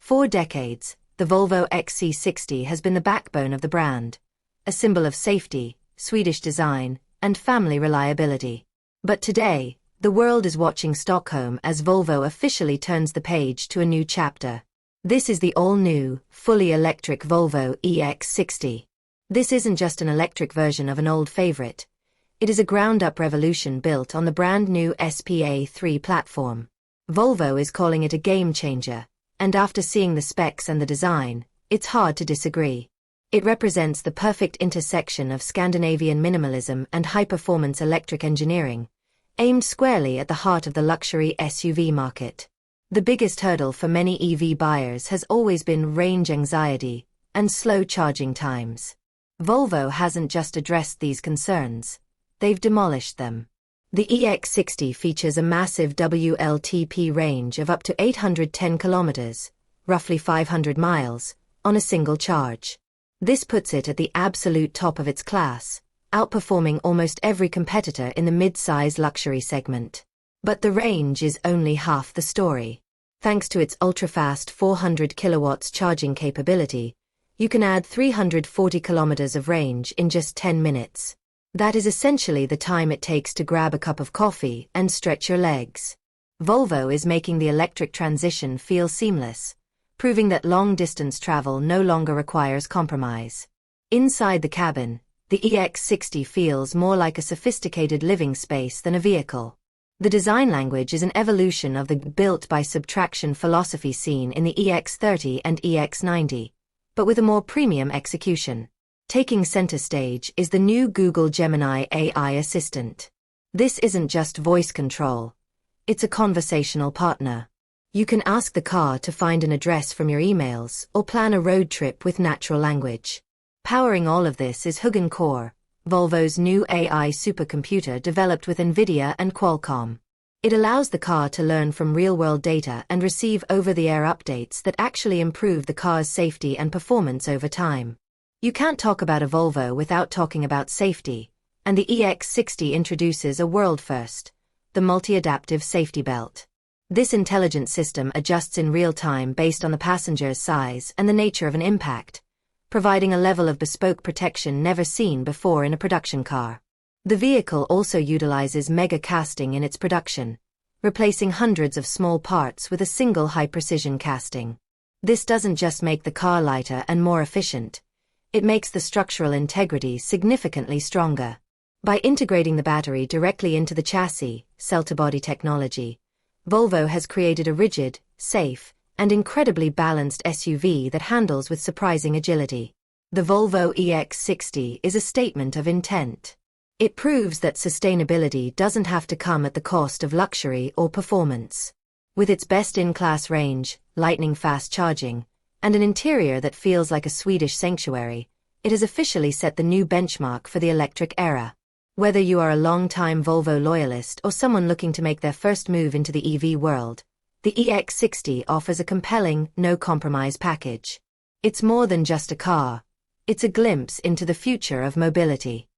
For decades, the Volvo XC60 has been the backbone of the brand, a symbol of safety, Swedish design, and family reliability. But today, the world is watching Stockholm as Volvo officially turns the page to a new chapter. This is the all-new, fully electric Volvo EX60. This isn't just an electric version of an old favorite. It is a ground-up revolution built on the brand-new SPA3 platform. Volvo is calling it a game-changer, and after seeing the specs and the design, it's hard to disagree. It represents the perfect intersection of Scandinavian minimalism and high-performance electric engineering, aimed squarely at the heart of the luxury SUV market. The biggest hurdle for many EV buyers has always been range anxiety and slow charging times. Volvo hasn't just addressed these concerns, they've demolished them. The EX60 features a massive WLTP range of up to 810 kilometers, roughly 500 miles, on a single charge. This puts it at the absolute top of its class, outperforming almost every competitor in the mid-size luxury segment. But the range is only half the story. Thanks to its ultra-fast 400 kilowatts charging capability, you can add 340 kilometers of range in just 10 minutes. That is essentially the time it takes to grab a cup of coffee and stretch your legs. Volvo is making the electric transition feel seamless, proving that long-distance travel no longer requires compromise. Inside the cabin, the EX60 feels more like a sophisticated living space than a vehicle. The design language is an evolution of the built-by-subtraction philosophy seen in the EX30 and EX90, but with a more premium execution. Taking center stage is the new Google Gemini AI assistant. This isn't just voice control, it's a conversational partner. You can ask the car to find an address from your emails or plan a road trip with natural language. Powering all of this is Huggin Core, Volvo's new AI supercomputer developed with NVIDIA and Qualcomm. It allows the car to learn from real-world data and receive over-the-air updates that actually improve the car's safety and performance over time. You can't talk about a Volvo without talking about safety, and the EX60 introduces a world first, the multi-adaptive safety belt. This intelligent system adjusts in real time based on the passenger's size and the nature of an impact, providing a level of bespoke protection never seen before in a production car. The vehicle also utilizes mega casting in its production, replacing hundreds of small parts with a single high-precision casting. This doesn't just make the car lighter and more efficient, it makes the structural integrity significantly stronger. By integrating the battery directly into the chassis, cell-to-body technology, Volvo has created a rigid, safe, and incredibly balanced SUV that handles with surprising agility. The Volvo EX60 is a statement of intent. It proves that sustainability doesn't have to come at the cost of luxury or performance. With its best-in-class range, lightning-fast charging, and an interior that feels like a Swedish sanctuary, it has officially set the new benchmark for the electric era. Whether you are a long-time Volvo loyalist or someone looking to make their first move into the EV world, the EX60 offers a compelling, no-compromise package. It's more than just a car. It's a glimpse into the future of mobility.